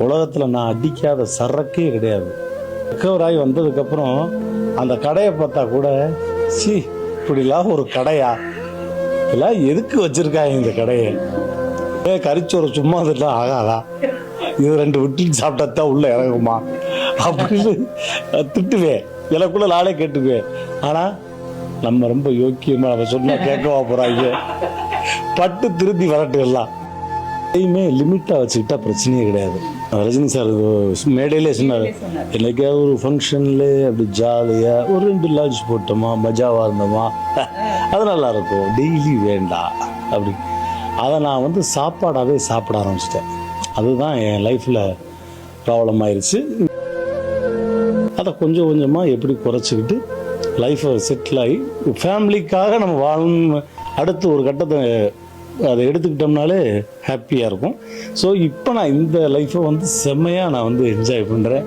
உலகத்தில் நான் அடிக்காத சரக்கே கிடையாது. ரெக்கவர் ஆகி வந்ததுக்கப்புறம் அந்த கடையை பார்த்தா கூட சி இப்படிலாம் ஒரு கடையா, இதெல்லாம் எதுக்கு வச்சிருக்காங்க இந்த கடையை, கறிச்சோறு சும்மா அதெல்லாம் ஆகாதா, இது 2 விட்டு சாப்பிட்டா தான் உள்ள இறங்குமா அப்படின்னு திட்டுவேன். எனக்குள்ள நாளே கேட்டுக்குவேன். ஆனால் நம்ம ரொம்ப யோக்கியமாக நம்ம சொன்னால் கேட்கவா போகிறாங்க, பட்டு திருப்பி வரட்டு எல்லாம் எதையுமே லிமிட்டாக வச்சுக்கிட்டா பிரச்சனையே கிடையாது. ரஜினி சார் மேடையிலே சொன்னார், என்னைக்காவது ஒரு ஃபங்க்ஷனில் அப்படி ஜாலியாக ஒரு 2 லாட்ஜ் போட்டோமா, மஜாவாக இருந்தோமா, அது நல்லா இருக்கும், டெய்லி வேண்டாம் அப்படி. அதை நான் சாப்பாடாகவே சாப்பிட ஆரம்பிச்சிட்டேன். அதுதான் என் லைஃப்பில் ப்ராப்ளம் ஆயிடுச்சு. அதை கொஞ்சம் கொஞ்சமாக எப்படி குறைச்சிக்கிட்டு லைஃப்பை செட்டில் ஆகி ஃபேமிலிக்காக நம்ம வாழணும், அடுத்து ஒரு கட்டத்தை அதை எடுத்துக்கிட்டோம்னாலே ஹாப்பியாக இருக்கும். ஸோ இப்போ நான் இந்த லைஃப்பை செம்மையாக நான் என்ஜாய் பண்ணுறேன்.